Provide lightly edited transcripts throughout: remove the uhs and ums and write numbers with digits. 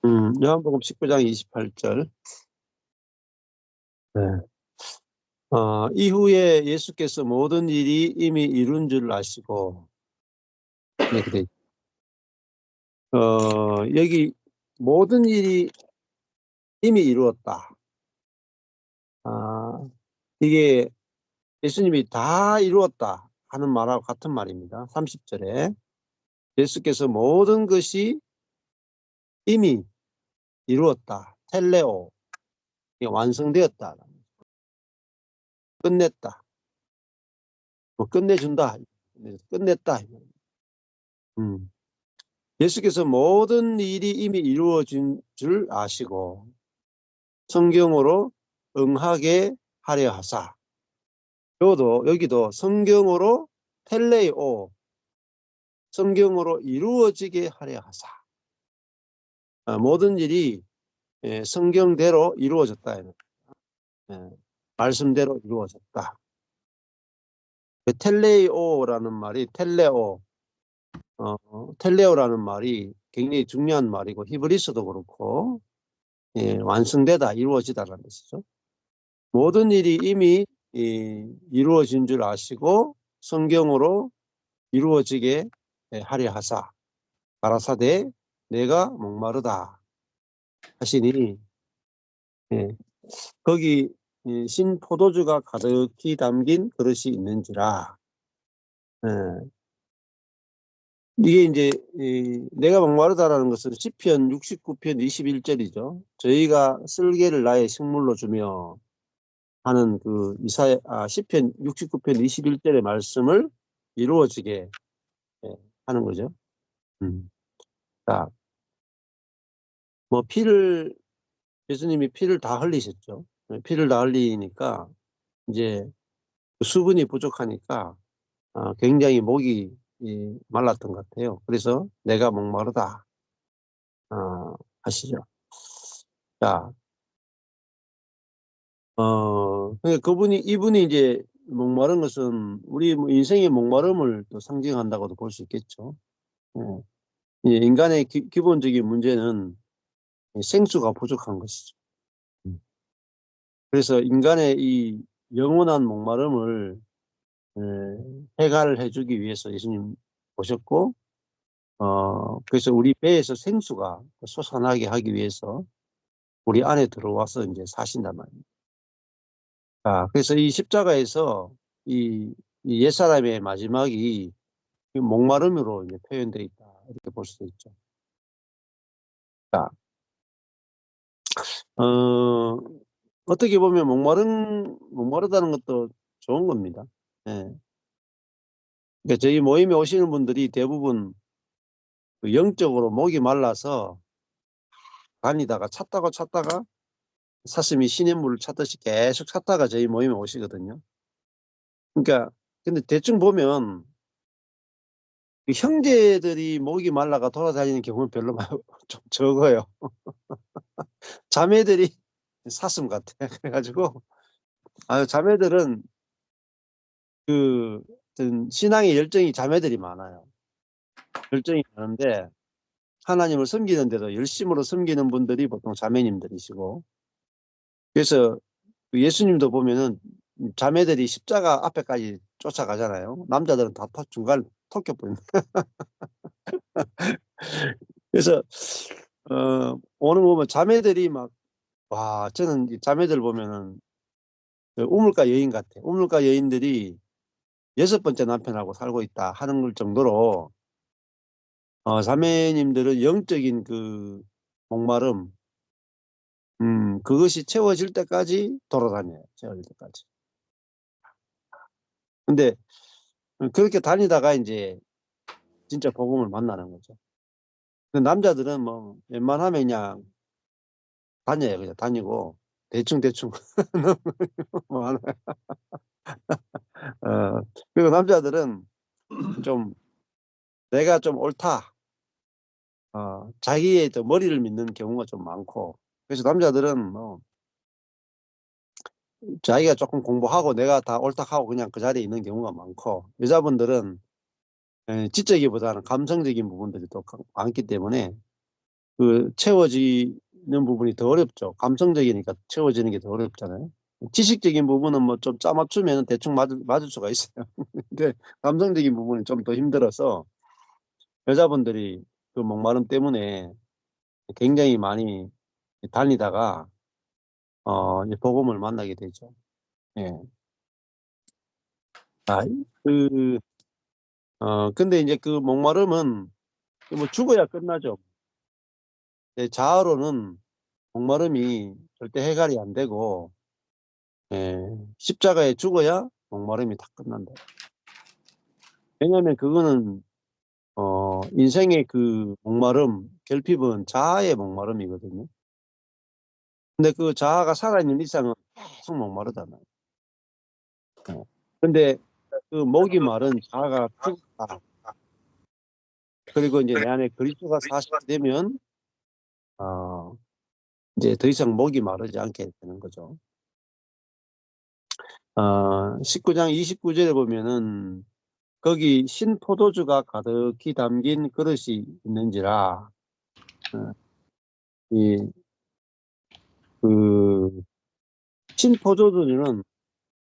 요한복음 19장 28절. 네. 이후에 예수께서 모든 일이 이미 이룬 줄 아시고, 이렇게 돼 여기 모든 일이 이미 이루었다. 이게 예수님이 다 이루었다 하는 말하고 같은 말입니다. 30절에 예수께서 모든 것이 이미 이루었다. 텔레오. 이게 완성되었다. 끝냈다. 뭐 끝내준다. 끝냈다. 음. 예수께서 모든 일이 이미 이루어진 줄 아시고 성경으로 응하게 하려 하사. 여기도 성경으로 텔레오, 성경으로 이루어지게 하려 하사. 모든 일이 성경대로 이루어졌다. 말씀대로 이루어졌다. 텔레오라는 말이 텔레오라는 말이 굉장히 중요한 말이고 히브리서도 그렇고 완성되다, 이루어지다라는 뜻이죠. 모든 일이 이미 이루어진 줄 아시고 성경으로 이루어지게 하려 하사 가라사대 내가 목마르다 하시니 거기 신 포도주가 가득히 담긴 그릇이 있는지라. 이게 이제 내가 목마르다라는 것은 시편 69편 21절이죠. 저희가 쓸개를 나의 식물로 주며 하는 그 시편 69편 21절의 말씀을 이루어지게 하는 거죠. 자, 뭐 예수님이 피를 다 흘리셨죠. 피를 다 흘리니까 이제 수분이 부족하니까 굉장히 목이 말랐던 것 같아요. 그래서 내가 목마르다 하시죠. 자, 이분이 이제 목마른 것은 우리 인생의 목마름을 또 상징한다고도 볼 수 있겠죠. 인간의 기본적인 문제는 생수가 부족한 것이죠. 그래서 인간의 이 영원한 목마름을 해결을 해주기 위해서 예수님 오셨고, 그래서 우리 배에서 생수가 솟아나게 하기 위해서 우리 안에 들어와서 이제 사신단 말입니다. 그래서 이 십자가에서 이 옛사람의 마지막이 목마름으로 이제 표현되어 있다. 이렇게 볼 수 있죠. 자, 어떻게 보면 목마르다는 것도 좋은 겁니다. 그러니까 저희 모임에 오시는 분들이 대부분 영적으로 목이 말라서 다니다가 찾다가 사슴이 시냇물을 찾듯이 계속 찾다가 저희 모임에 오시거든요. 그러니까 근데 대충 보면 그 형제들이 목이 말라가 돌아다니는 경우는 별로 좀 적어요. 자매들이 사슴 같아. 그래가지고 자매들은 그 신앙의 열정이 자매들이 많아요. 열정이 많은데 하나님을 섬기는데도 열심으로 섬기는 분들이 보통 자매님들이시고, 그래서 예수님도 보면은 자매들이 십자가 앞에까지 쫓아가잖아요. 남자들은 다 중간에 톡켜버립니다. 그래서 오늘 보면 자매들이 저는 이 자매들 보면은 우물가 여인 같아. 우물가 여인들이 6번째 남편하고 살고 있다 하는 걸 정도로 자매님들은 영적인 그 목마름, 그것이 채워질 때까지 돌아다녀요. 채워질 때까지. 근데 그렇게 다니다가 이제 진짜 복음을 만나는 거죠. 남자들은 뭐 웬만하면 그냥 다녀요. 그냥 다니고 대충 뭐 하나. 그리고 남자들은 좀 내가 좀 옳다. 자기의 또 머리를 믿는 경우가 좀 많고, 그래서 남자들은 뭐 자기가 조금 공부하고 내가 다 옳다하고 그냥 그 자리에 있는 경우가 많고, 여자분들은 지적이보다는 감성적인 부분들이 또 많기 때문에 채워지는 부분이 더 어렵죠. 감성적이니까 채워지는 게 더 어렵잖아요. 지식적인 부분은 뭐 좀 짜맞추면 대충 맞을 수가 있어요. 근데 감성적인 부분은 좀 더 힘들어서 여자분들이 그 목마름 때문에 굉장히 많이 다니다가 이제 복음을 만나게 되죠. 예. 아, 그, 근데 이제 그 목마름은 뭐 죽어야 끝나죠. 자아로는 목마름이 절대 해결이 안 되고, 예, 십자가에 죽어야 목마름이 다 끝난다. 왜냐하면 그거는 인생의 그 목마름, 결핍은 자아의 목마름이거든요. 근데 그 자아가 살아있는 이상은 계속 목마르잖아요. 예. 근데 그 목이 마른 자아가 죽다. 그리고 이제 내 안에 그리스도가 사실되면 이제 더 이상 목이 마르지 않게 되는 거죠. 19장 29절에 보면은 거기 신포도주가 가득히 담긴 그릇이 있는지라 어, 이 그 신포도주는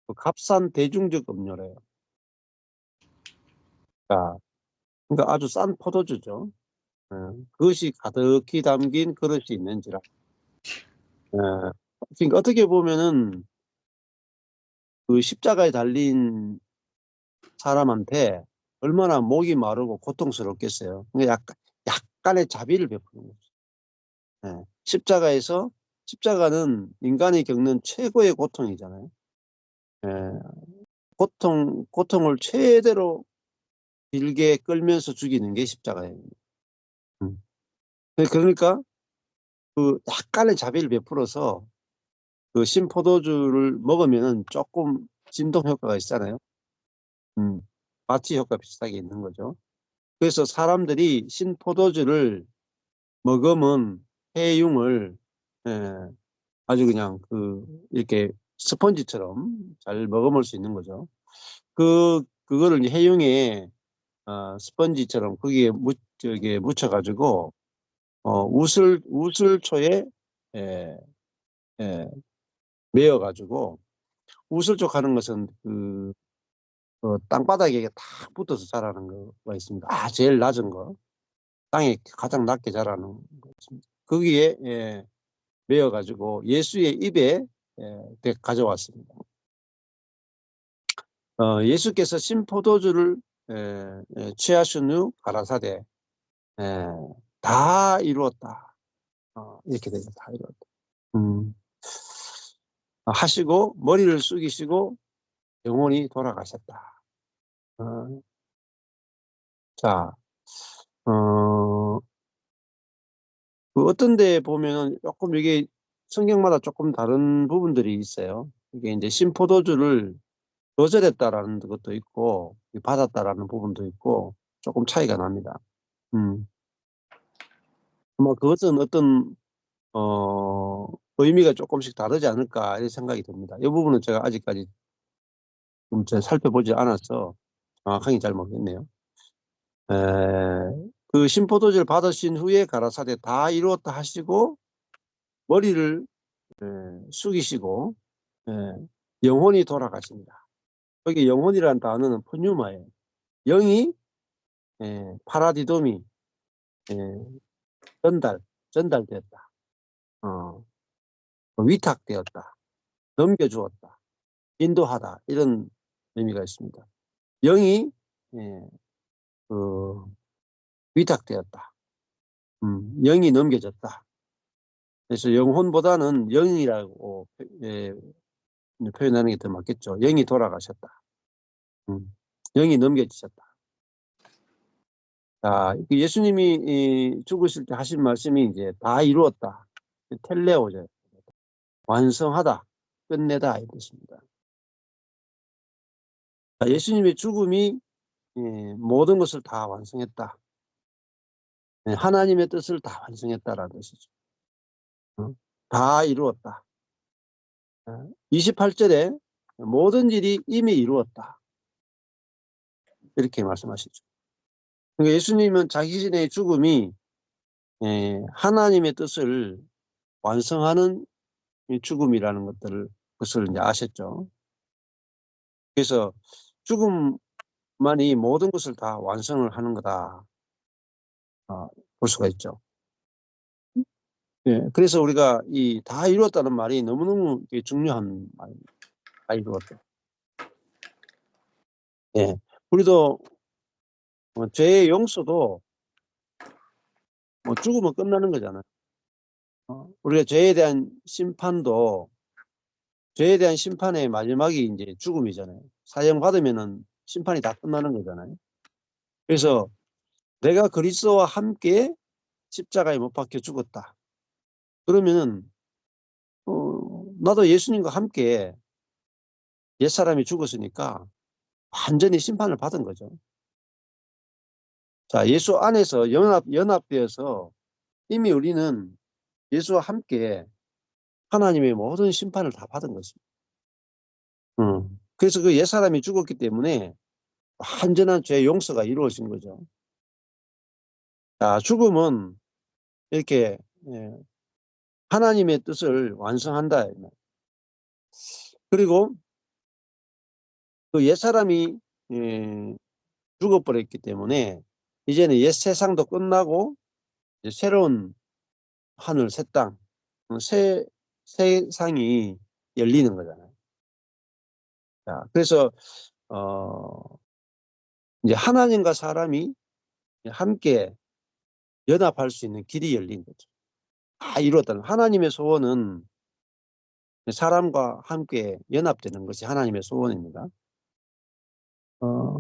그 값싼 대중적 음료래요. 자, 그러니까 아주 싼 포도주죠. 그것이 가득히 담긴 그릇이 있는지라. 그러니까 어떻게 보면은 그 십자가에 달린 사람한테 얼마나 목이 마르고 고통스럽겠어요. 그러니까 약간의 자비를 베푸는 거죠. 십자가는 인간이 겪는 최고의 고통이잖아요. 예, 고통을 최대로 길게 끌면서 죽이는 게 십자가예요. 음. 그러니까 그 약간의 자비를 베풀어서 그 신포도주를 먹으면은 조금 진동 효과가 있잖아요. 마취 효과 비슷하게 있는 거죠. 그래서 사람들이 신포도주를 먹으면 해융을 예, 아주 그냥 이렇게 스펀지처럼 잘 먹어볼 수 있는 거죠. 그거를 이제 해융에 스펀지처럼 거기에 저기 묻혀가지고 우슬초에 예, 예, 매어가지고 우슬초 하는 것은 땅바닥에 탁 붙어서 자라는 거가 있습니다. 제일 낮은 거. 땅에 가장 낮게 자라는 거 있습니다. 거기에 매어가지고 예수의 입에 가져왔습니다. 예수께서 신포도주를 취하신 후 가라사대 다 이루었다. 이렇게 되죠. 다 이루었다. 하시고 머리를 숙이시고 영혼이 돌아가셨다. 자, 어떤 데 보면은 조금 이게 성경마다 조금 다른 부분들이 있어요. 이게 이제 신포도주를 거절했다라는 것도 있고 받았다라는 부분도 있고 조금 차이가 납니다. 아마 그것은 어떤 의미가 조금씩 다르지 않을까 이런 생각이 듭니다. 이 부분은 제가 아직까지 좀 살펴보지 않아서 정확하게 잘 모르겠네요. 그 신포도주를 받으신 후에 가라사대 다 이루었다 하시고 머리를 숙이시고 영혼이 돌아가십니다. 여기 영혼이라는 단어는 푸뉴마예요. 영이 파라디도미 전달되었다. 위탁되었다. 넘겨주었다. 인도하다. 이런 의미가 있습니다. 영이 위탁되었다. 영이 넘겨졌다. 그래서 영혼보다는 영이라고 표현하는 게 더 맞겠죠. 영이 돌아가셨다. 영이 넘겨지셨다. 자, 예수님이 죽으실 때 하신 말씀이 이제 다 이루었다. 텔레오죠. 완성하다. 끝내다. 이 뜻입니다. 자, 예수님의 죽음이 모든 것을 다 완성했다. 하나님의 뜻을 다 완성했다라는 뜻이죠. 다 이루었다. 28절에 모든 일이 이미 이루었다. 이렇게 말씀하시죠. 그러니까 예수님은 자기 자신의 죽음이 하나님의 뜻을 완성하는 이 죽음이라는 것을 이제 아셨죠. 그래서 죽음만이 모든 것을 다 완성을 하는 거다, 볼 수가 있죠. 그래서 우리가 이 다 이루었다는 말이 너무너무 중요한 말입니다. 다 이루었다. 우리도 죄의 용서도 죽으면 끝나는 거잖아요. 우리가 죄에 대한 심판의 마지막이 이제 죽음이잖아요. 사형받으면은 심판이 다 끝나는 거잖아요. 그래서 내가 그리스도와 함께 십자가에 못 박혀 죽었다. 그러면은 나도 예수님과 함께 옛사람이 죽었으니까 완전히 심판을 받은 거죠. 자, 예수 안에서 연합되어서 이미 우리는 예수와 함께 하나님의 모든 심판을 다 받은 것입니다. 그래서 그 옛사람이 죽었기 때문에 완전한 죄 용서가 이루어진 거죠. 자, 죽음은 이렇게 하나님의 뜻을 완성한다. 그리고 그 옛사람이 죽어버렸기 때문에 이제는 옛 세상도 끝나고 이제 새로운 하늘, 새 땅, 새 세상이 열리는 거잖아요. 자, 그래서 이제 하나님과 사람이 함께 연합할 수 있는 길이 열린 거죠. 다 이루었다는 하나님의 소원은 사람과 함께 연합되는 것이 하나님의 소원입니다.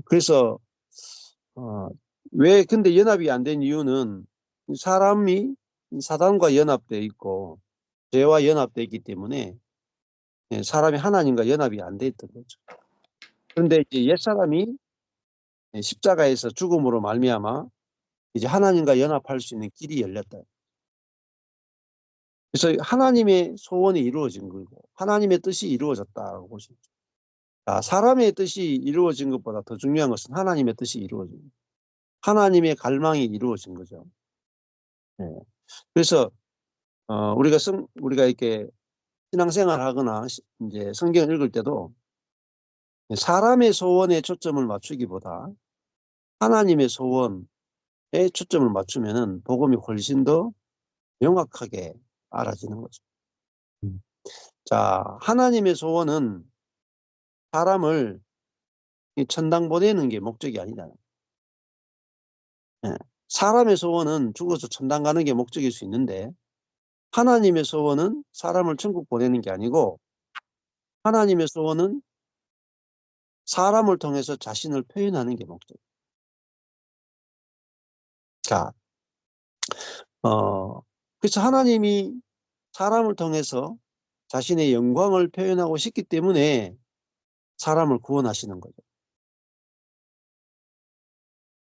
그래서 왜 근데 연합이 안 된 이유는 사람이 사단과 연합되어 있고 죄와 연합되어 있기 때문에 사람이 하나님과 연합이 안 돼 있던 거죠. 그런데 이제 옛사람이 십자가에서 죽음으로 말미암아 이제 하나님과 연합할 수 있는 길이 열렸다. 그래서 하나님의 소원이 이루어진 거고 하나님의 뜻이 이루어졌다고 보시죠. 사람의 뜻이 이루어진 것보다 더 중요한 것은 하나님의 뜻이 이루어진 거예요. 하나님의 갈망이 이루어진 거죠. 그래서 우리가 이렇게 신앙생활 하거나 이제 성경을 읽을 때도 사람의 소원에 초점을 맞추기보다 하나님의 소원에 초점을 맞추면은 복음이 훨씬 더 명확하게 알아지는 거죠. 자, 하나님의 소원은 사람을 천당 보내는 게 목적이 아니다. 사람의 소원은 죽어서 천당 가는 게 목적일 수 있는데 하나님의 소원은 사람을 천국 보내는 게 아니고 하나님의 소원은 사람을 통해서 자신을 표현하는 게 목적. 자, 그래서 하나님이 사람을 통해서 자신의 영광을 표현하고 싶기 때문에 사람을 구원하시는 거죠.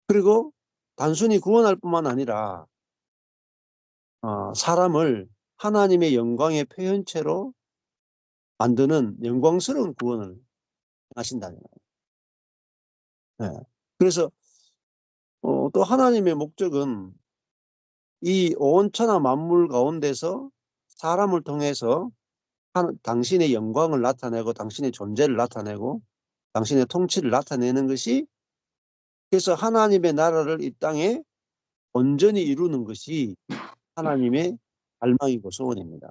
그리고 단순히 구원할 뿐만 아니라 사람을 하나님의 영광의 표현체로 만드는 영광스러운 구원을 하신다는 거예요. 그래서 또 하나님의 목적은 이 온 천하 만물 가운데서 사람을 통해서 당신의 영광을 나타내고 당신의 존재를 나타내고 당신의 통치를 나타내는 것이 그래서 하나님의 나라를 이 땅에 온전히 이루는 것이 하나님의 갈망이고 소원입니다.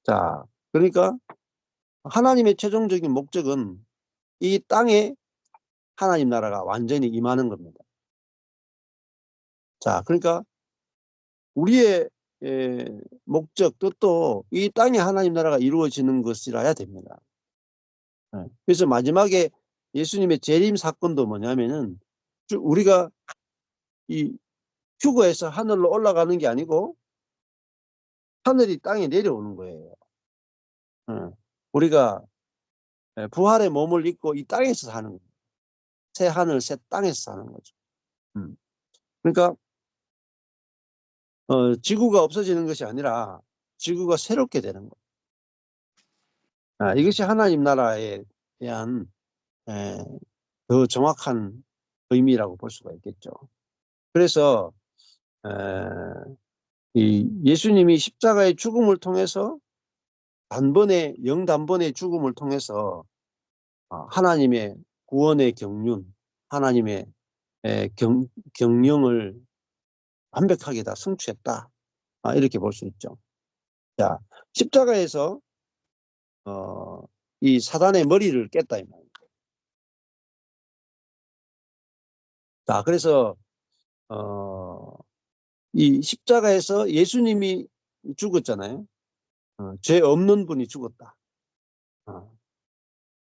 자, 그러니까 하나님의 최종적인 목적은 이 땅에 하나님 나라가 완전히 임하는 겁니다. 자, 그러니까 우리의 목적, 뜻도 이 땅에 하나님 나라가 이루어지는 것이라야 됩니다. 그래서 마지막에 예수님의 재림 사건도 뭐냐면은 우리가 이 휴거에서 하늘로 올라가는 게 아니고 하늘이 땅에 내려오는 거예요. 우리가 부활의 몸을 입고 이 땅에서 사는 거예요. 새 하늘, 새 땅에서 사는 거죠. 그러니까 지구가 없어지는 것이 아니라 지구가 새롭게 되는 거예요. 이것이 하나님 나라에 대한 더 정확한 의미라고 볼 수가 있겠죠. 그래서 이 예수님이 십자가의 죽음을 통해서 영단번의 죽음을 통해서 하나님의 구원의 경륜, 하나님의 경영을 완벽하게 다 성취했다. 이렇게 볼 수 있죠. 자, 십자가에서 이 사단의 머리를 깼다 이 말이에요. 자, 그래서 이 십자가에서 예수님이 죽었잖아요. 죄 없는 분이 죽었다.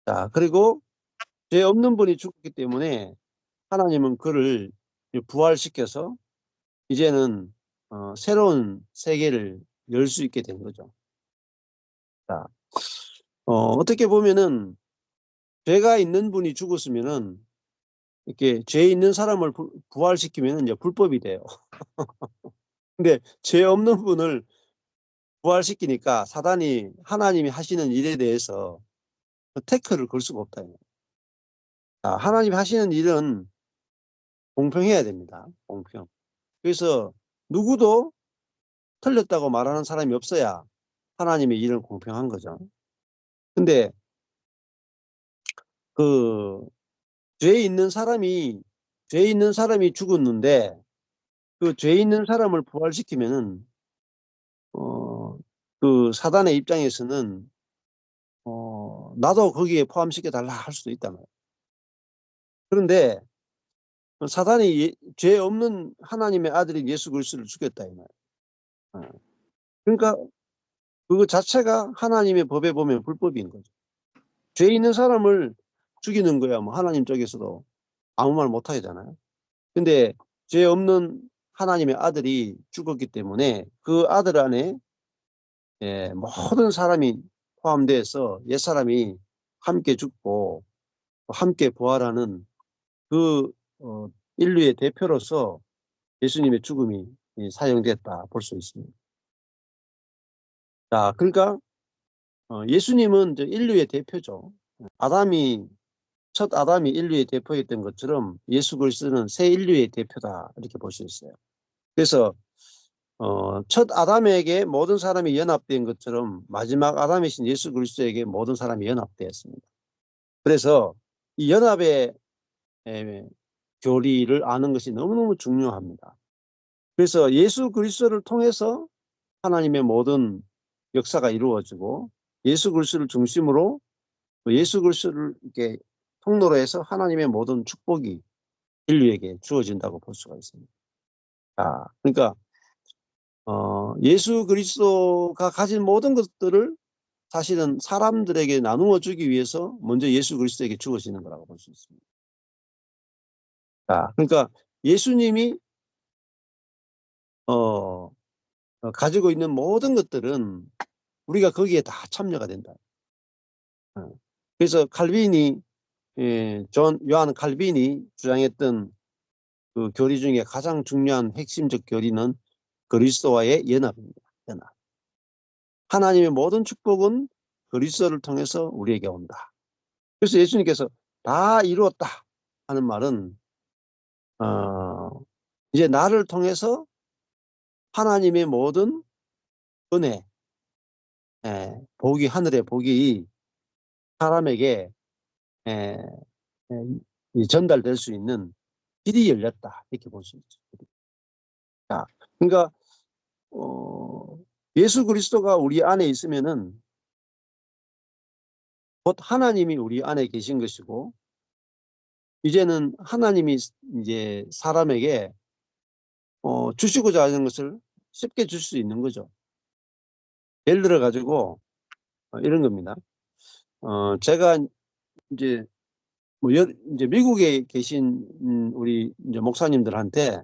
자, 그리고 죄 없는 분이 죽었기 때문에 하나님은 그를 부활시켜서 이제는 새로운 세계를 열 수 있게 된 거죠. 자, 어떻게 보면은 죄가 있는 분이 죽었으면은 이렇게 죄 있는 사람을 부활시키면은 이제 불법이 돼요. 근데 죄 없는 분을 부활시키니까 사단이 하나님이 하시는 일에 대해서 태클을 걸 수가 없다. 자, 하나님이 하시는 일은 공평해야 됩니다. 공평. 그래서 누구도 틀렸다고 말하는 사람이 없어야 하나님의 일은 공평한 거죠. 근데 그 죄 있는 사람이 죽었는데 그 죄 있는 사람을 부활시키면은 그 사단의 입장에서는 나도 거기에 포함시켜 달라 할 수도 있단 말이에요. 그런데 사단이 죄 없는 하나님의 아들인 예수 그리스도를 죽였다 이 말이에요. 그러니까 그거 자체가 하나님의 법에 보면 불법인 거죠. 죄 있는 사람을 죽이는 거야 뭐 하나님 쪽에서도 아무 말 못 하잖아요. 근데 죄 없는 하나님의 아들이 죽었기 때문에 그 아들 안에 모든 사람이 포함돼서 옛사람이 함께 죽고 함께 부활하는 그 인류의 대표로서 예수님의 죽음이 사용됐다 볼 수 있습니다. 자, 그러니까 예수님은 이제 인류의 대표죠. 첫 아담이 인류의 대표였던 것처럼 예수 그리스도는 새 인류의 대표다 이렇게 볼 수 있어요. 그래서 첫 아담에게 모든 사람이 연합된 것처럼 마지막 아담이신 예수 그리스도에게 모든 사람이 연합되었습니다. 그래서 이 연합의 교리를 아는 것이 너무너무 중요합니다. 그래서 예수 그리스도를 통해서 하나님의 모든 역사가 이루어지고 예수 그리스도를 중심으로 예수 그리스도를 이렇게 통로로 해서 하나님의 모든 축복이 인류에게 주어진다고 볼 수가 있습니다. 그러니까 예수 그리스도가 가진 모든 것들을 사실은 사람들에게 나누어 주기 위해서 먼저 예수 그리스도에게 주어지는 거라고 볼 수 있습니다. 그러니까 예수님이 가지고 있는 모든 것들은 우리가 거기에 다 참여가 된다. 그래서 요한 칼빈이 주장했던 그 교리 중에 가장 중요한 핵심적 교리는 그리스도와의 연합입니다. 연합. 하나님의 모든 축복은 그리스도를 통해서 우리에게 온다. 그래서 예수님께서 다 이루었다 하는 말은 이제 나를 통해서 하나님의 모든 은혜, 복이 하늘의 복이 사람에게 전달될 수 있는 길이 열렸다 이렇게 볼 수 있죠. 자, 그러니까 예수 그리스도가 우리 안에 있으면은 곧 하나님이 우리 안에 계신 것이고 이제는 하나님이 이제 사람에게 주시고자 하는 것을 쉽게 줄 수 있는 거죠. 예를 들어 가지고 이런 겁니다. 제가 이제 이제 미국에 계신 우리 이제 목사님들한테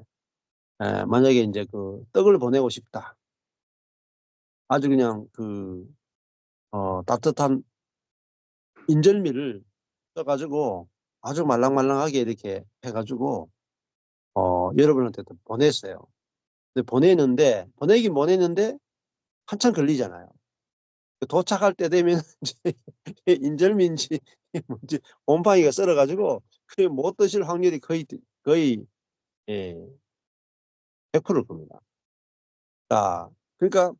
만약에 이제 그 떡을 보내고 싶다. 아주 그냥 그 따뜻한 인절미를 떠가지고 아주 말랑말랑하게 이렇게 해가지고 여러분한테 보냈어요. 근데 보내긴 보냈는데 한참 걸리잖아요. 도착할 때 되면 이제 인절미인지 뭔지 곰팡이가 썰어가지고 그게 못 드실 확률이 거의 예, 100%일 겁니다. 자, 그러니까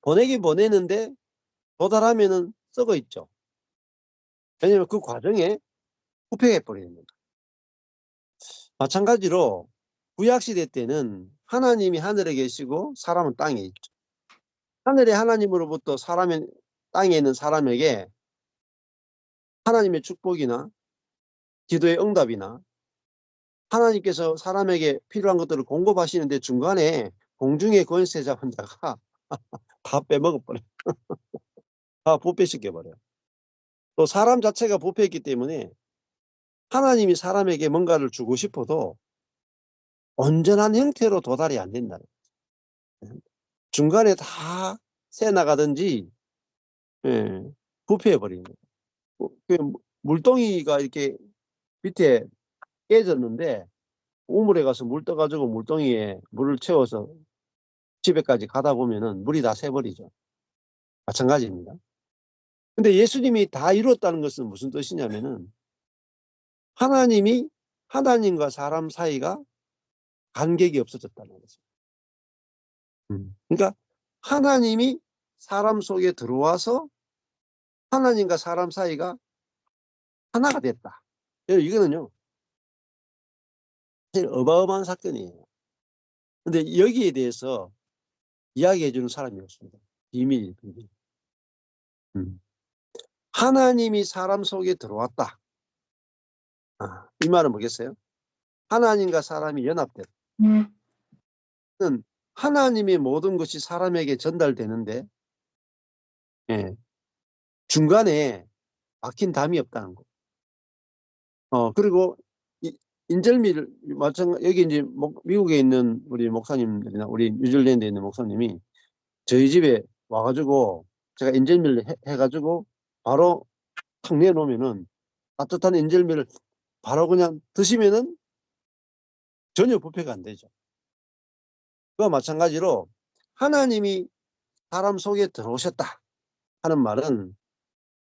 보내긴 보내는데 도달하면은 썩어 있죠. 왜냐면 그 과정에 부패해 버리는 겁니다. 마찬가지로 구약시대 때는 하나님이 하늘에 계시고 사람은 땅에 있죠. 하늘의 하나님으로부터 땅에 있는 사람에게 하나님의 축복이나 기도의 응답이나 하나님께서 사람에게 필요한 것들을 공급하시는데 중간에 공중의 권세자 혼자가 다 빼먹어버려요. 다 부패시켜버려요. 또 사람 자체가 부패했기 때문에 하나님이 사람에게 뭔가를 주고 싶어도 온전한 형태로 도달이 안 된다는 거예요. 중간에 다 새나가든지 부패해버리는 거예요. 그 물동이가 이렇게 밑에 깨졌는데 우물에 가서 물 떠가지고 물동이에 물을 채워서 집에까지 가다 보면은 물이 다 새버리죠. 마찬가지입니다. 근데 예수님이 다 이뤘다는 것은 무슨 뜻이냐면은 하나님이 하나님과 사람 사이가 간격이 없어졌다는 거죠. 그러니까 하나님이 사람 속에 들어와서 하나님과 사람 사이가 하나가 됐다. 이거는요 사실 어마어마한 사건이에요. 근데 여기에 대해서 이야기해 주는 사람이 없습니다. 비밀. 하나님이 사람 속에 들어왔다. 이 말은 뭐겠어요? 하나님과 사람이 연합됐다. 하나님의 모든 것이 사람에게 전달되는데 중간에 막힌 담이 없다는 거. 그리고 인절미를 여기 이제 미국에 있는 우리 목사님들이나 우리 뉴질랜드에 있는 목사님이 저희 집에 와가지고 제가 인절미를 해가지고 바로 탁 내놓으면은 따뜻한 인절미를 바로 그냥 드시면은 전혀 부패가 안 되죠. 그와 마찬가지로 하나님이 사람 속에 들어오셨다 하는 말은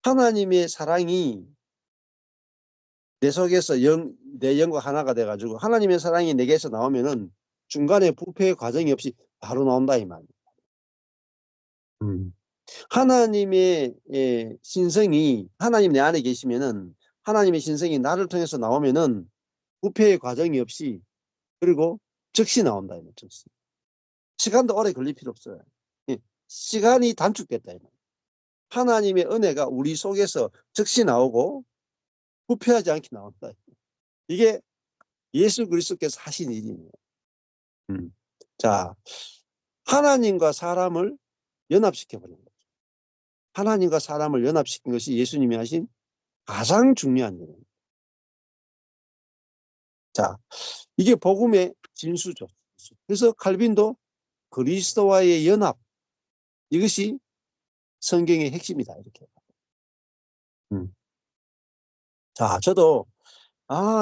하나님의 사랑이 내 속에서 내 영과 하나가 돼가지고 하나님의 사랑이 내게서 나오면은 중간에 부패의 과정이 없이 바로 나온다 이 말이에요. 하나님의 신성이 하나님 내 안에 계시면은 하나님의 신성이 나를 통해서 나오면은 부패의 과정이 없이 그리고 즉시 나온다 이 말이에요. 즉시. 시간도 오래 걸릴 필요 없어요. 시간이 단축됐다 이 말이에요. 하나님의 은혜가 우리 속에서 즉시 나오고 부패하지 않게 나온다. 이게 예수 그리스도께서 하신 일이에요. 자, 하나님과 사람을 연합시켜버린 거죠. 하나님과 사람을 연합시킨 것이 예수님이 하신 가장 중요한 일입니다. 자, 이게 복음의 진수죠. 그래서 칼빈도 그리스도와의 연합, 이것이 성경의 핵심이다 이렇게. 자, 저도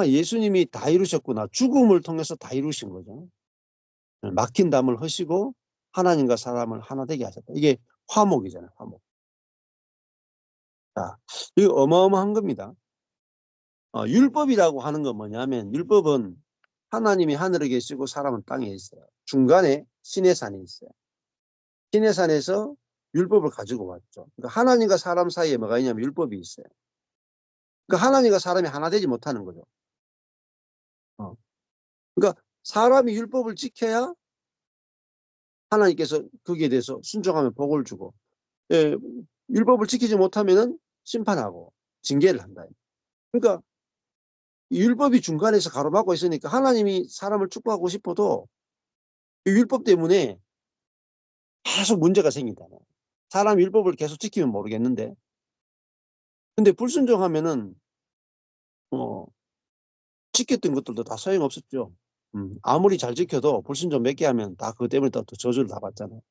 예수님이 다 이루셨구나. 죽음을 통해서 다 이루신 거죠. 막힌 담을 허시고 하나님과 사람을 하나 되게 하셨다. 이게 화목이잖아요. 화목. 자, 이거 어마어마한 겁니다. 율법이라고 하는 건 뭐냐면 율법은 하나님이 하늘에 계시고 사람은 땅에 있어요. 중간에 시내산에 있어요. 시내산에서 율법을 가지고 왔죠. 그러니까 하나님과 사람 사이에 뭐가 있냐면 율법이 있어요. 그러니까 하나님과 사람이 하나 되지 못하는 거죠. 그러니까 사람이 율법을 지켜야 하나님께서 거기에 대해서 순종하면 복을 주고 율법을 지키지 못하면 심판하고 징계를 한다. 그러니까 율법이 중간에서 가로막고 있으니까 하나님이 사람을 축복하고 싶어도 율법 때문에 계속 문제가 생긴다. 사람 율법을 계속 지키면 모르겠는데 근데 불순종하면은 지켰던 것들도 다 소용없었죠. 아무리 잘 지켜도 불순종 몇 개 하면 다 그것 때문에 또 저주를 다 받잖아요.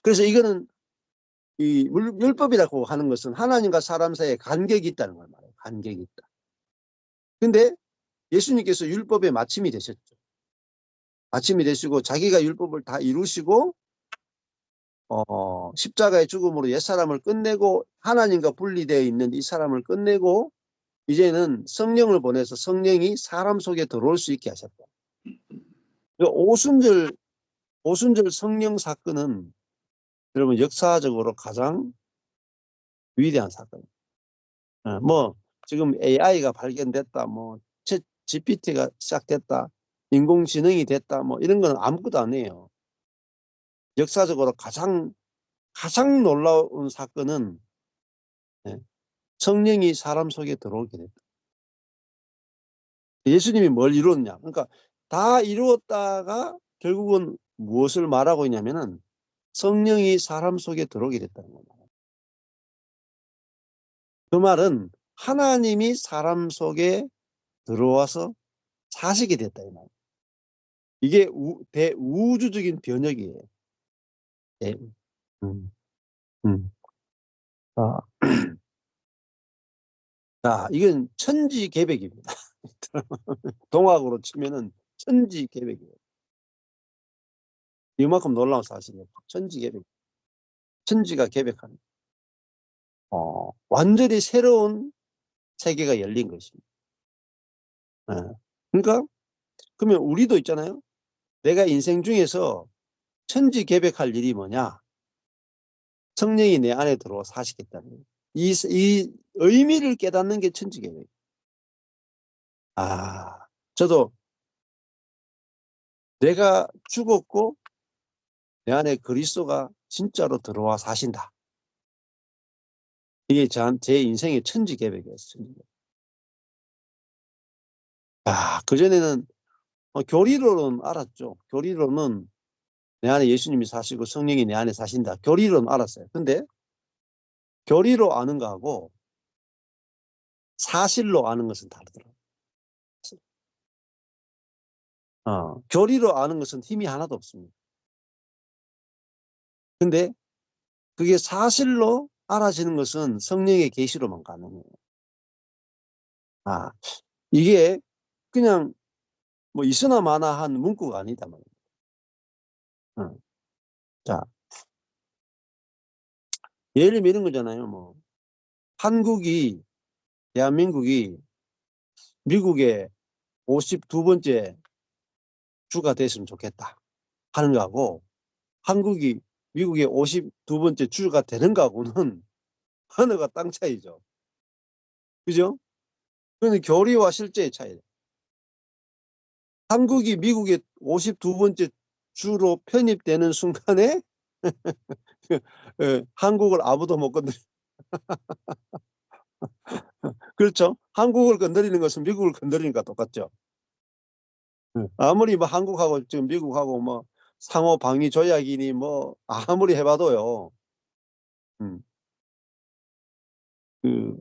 그래서 이거는 이 율법이라고 하는 것은 하나님과 사람 사이에 간격이 있다는 걸 말해요. 간격이 있다. 근데 예수님께서 율법의 마침이 되셨죠. 마침이 되시고 자기가 율법을 다 이루시고 십자가의 죽음으로 옛사람을 끝내고 하나님과 분리되어 있는 이 사람을 끝내고 이제는 성령을 보내서 성령이 사람 속에 들어올 수 있게 하셨다. 오순절 성령 사건은 여러분 역사적으로 가장 위대한 사건. 뭐 지금 AI가 발견됐다, 뭐 챗 GPT가 시작됐다, 인공지능이 됐다, 뭐 이런 건 아무것도 아니에요. 역사적으로 가장 놀라운 사건은 성령이 사람 속에 들어오게 됐다. 예수님이 뭘 이루었냐? 그러니까 다 이루었다가 결국은 무엇을 말하고 있냐면은 성령이 사람 속에 들어오게 됐다는 겁니다. 그 말은 하나님이 사람 속에 들어와서 사시게 됐다 이 말이에요. 이게 대우주적인 변혁이에요. 네. 음, 음. 아, 자, 이건 천지개벽입니다. 동학으로 치면은 천지개벽이에요. 이만큼 놀라운 사실이에요. 천지개벽. 천지가 개벽하는. 완전히 새로운 세계가 열린 것입니다. 예. 그러니까 그러면 우리도 있잖아요. 내가 인생 중에서 천지개벽할 일이 뭐냐? 성령이 내 안에 들어와 사시겠다는 거예요. 이 의미를 깨닫는 게 천지개벽. 저도 내가 죽었고 내 안에 그리스도가 진짜로 들어와 사신다. 이게 제 인생의 천지개벽이었어요. 그전에는 교리로는 알았죠. 교리로는 내 안에 예수님이 사시고 성령이 내 안에 사신다. 교리로는 알았어요. 근데 교리로 아는 거하고 사실로 아는 것은 다르더라고요. 교리로 아는 것은 힘이 하나도 없습니다. 근데 그게 사실로 알아지는 것은 성령의 계시로만 가능해요. 이게 그냥 뭐 있으나 마나 한 문구가 아니다 말이에요. 자, 예를 들면 이런 거잖아요. 뭐 대한민국이 미국의 52번째 주가 됐으면 좋겠다 하는 거하고 한국이 미국의 52번째 주가 되는 거하고는 하늘과 땅 차이죠. 그죠? 그건 교리와 실제의 차이예요. 한국이 미국의 52번째 주로 편입되는 순간에 한국을 아무도 못 건드려. 그렇죠? 한국을 건드리는 것은 미국을 건드리는 것과 똑같죠. 아무리 뭐 한국하고 지금 미국하고 뭐 상호 방위 조약이니 뭐 아무리 해봐도요. 음, 그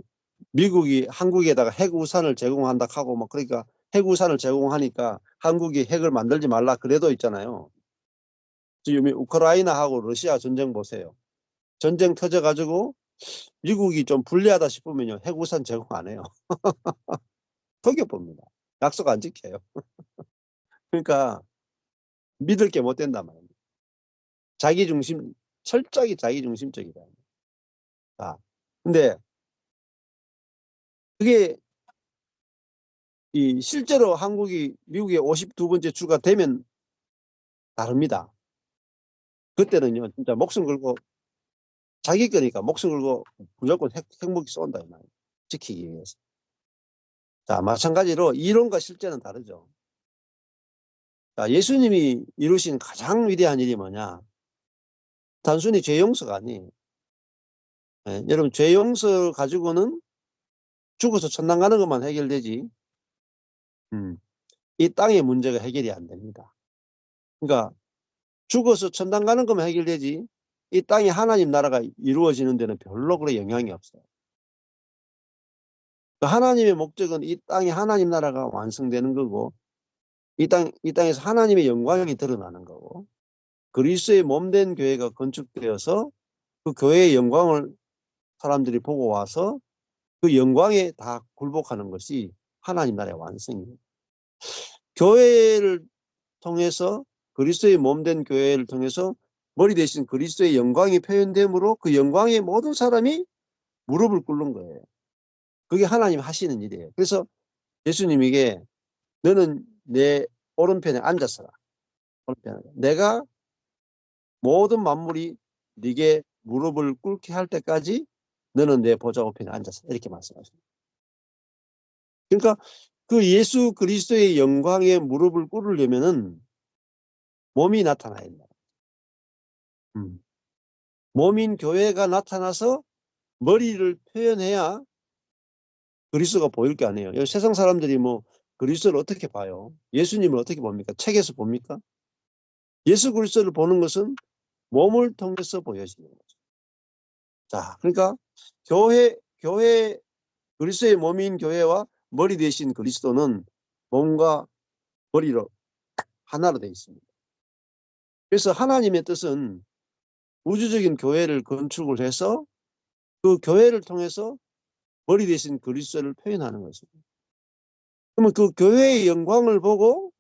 미국이 한국에다가 핵우산을 제공한다 하고 뭐 그러니까 핵우산을 제공하니까 한국이 핵을 만들지 말라 그래도 있잖아요. 지금 우크라이나하고 러시아 전쟁 보세요. 전쟁 터져가지고 미국이 좀 불리하다 싶으면요 핵우산 제공 안 해요. 속여봅니다. 약속 안 지켜요. 그러니까 믿을 게 못 된단 말입니다. 철저하게 자기중심적이다. 근데 그게 실제로 한국이 미국의 52번째 주가 되면 다릅니다. 그때는요 진짜 목숨 걸고 자기 거니까 목숨 걸고 무조건 핵무기 쏜다 이 말이에요. 지키기 위해서. 마찬가지로 이론과 실제는 다르죠. 예수님이 이루신 가장 위대한 일이 뭐냐? 단순히 죄 용서가 아니에요. 여러분 죄 용서 가지고는 죽어서 천당 가는 것만 해결되지 이 땅의 문제가 해결이 안 됩니다. 그러니까 죽어서 천당 가는 것만 해결되지 이 땅에 하나님 나라가 이루어지는 데는 별로 그런 영향이 없어요. 하나님의 목적은 이 땅에 하나님 나라가 완성되는 거고 이 땅에서 하나님의 영광이 드러나는 거고 그리스도의 몸된 교회가 건축되어서 그 교회의 영광을 사람들이 보고 와서 그 영광에 다 굴복하는 것이 하나님 나라의 완성입니다. 교회를 통해서 그리스도의 몸된 교회를 통해서 머리 대신 그리스도의 영광이 표현되므로 그 영광에 모든 사람이 무릎을 꿇는 거예요. 그게 하나님 하시는 일이에요. 그래서 예수님에게 너는 내 오른편에 앉았어라. 내가 모든 만물이 네게 무릎을 꿇게 할 때까지 너는 내 보좌 우편에 앉아서 이렇게 말씀하십니다. 그러니까 그 예수 그리스도의 영광에 무릎을 꿇으려면은 몸이 나타나야 된다. 몸인 교회가 나타나서 머리를 표현해야 그리스도가 보일 게 아니에요. 세상 사람들이 뭐 그리스도를 어떻게 봐요? 예수님을 어떻게 봅니까? 책에서 봅니까? 예수 그리스도를 보는 것은 몸을 통해서 보여지는 거죠. 자, 그러니까 교회 그리스도의 몸인 교회와 머리 대신 그리스도는 몸과 머리로 하나로 되어 있습니다. 그래서 하나님의 뜻은 우주적인 교회를 건축을 해서 그 교회를 통해서 머리 대신 그리스도를 표현하는 것입니다. 그러면 그 교회의 영광을 보고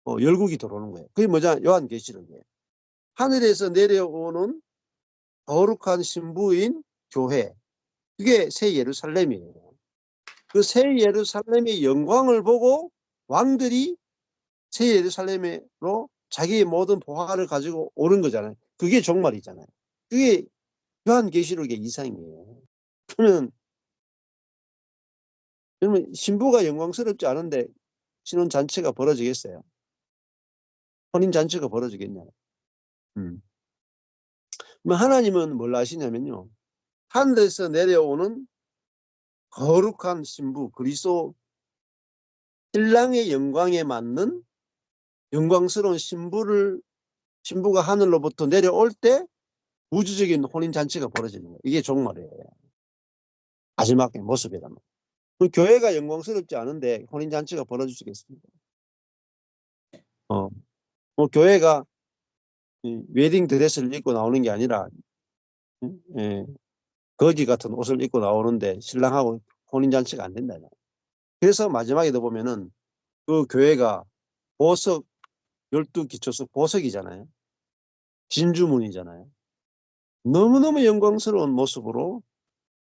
열국이 들어오는 거예요. 그게 뭐냐? 요한계시록이에요. 하늘에서 내려오는 거룩한 신부인 교회. 그게 새 예루살렘이에요. 그 새 예루살렘의 영광을 보고 왕들이 새 예루살렘으로 자기의 모든 보화를 가지고 오는 거잖아요. 그게 종말이잖아요. 그게 요한계시록의 이상이에요. 그러면 신부가 영광스럽지 않은데 신혼잔치가 벌어지겠어요? 혼인잔치가 벌어지겠냐요? 하나님은 뭘 아시냐면요. 하늘에서 내려오는 거룩한 신부, 그리스도 신랑의 영광에 맞는 영광스러운 신부가 하늘로부터 내려올 때 우주적인 혼인잔치가 벌어지는 거예요. 이게 종말이에요. 마지막의 모습이란 말이에요. 교회가 영광스럽지 않은데 혼인잔치가 벌어지겠습니까? 뭐 교회가 웨딩 드레스를 입고 나오는 게 아니라 거지 같은 옷을 입고 나오는데 신랑하고 혼인잔치가 안 된다. 그래서 마지막에도 보면은 그 교회가 보석 12기초석 보석이잖아요. 진주문이잖아요. 너무너무 영광스러운 모습으로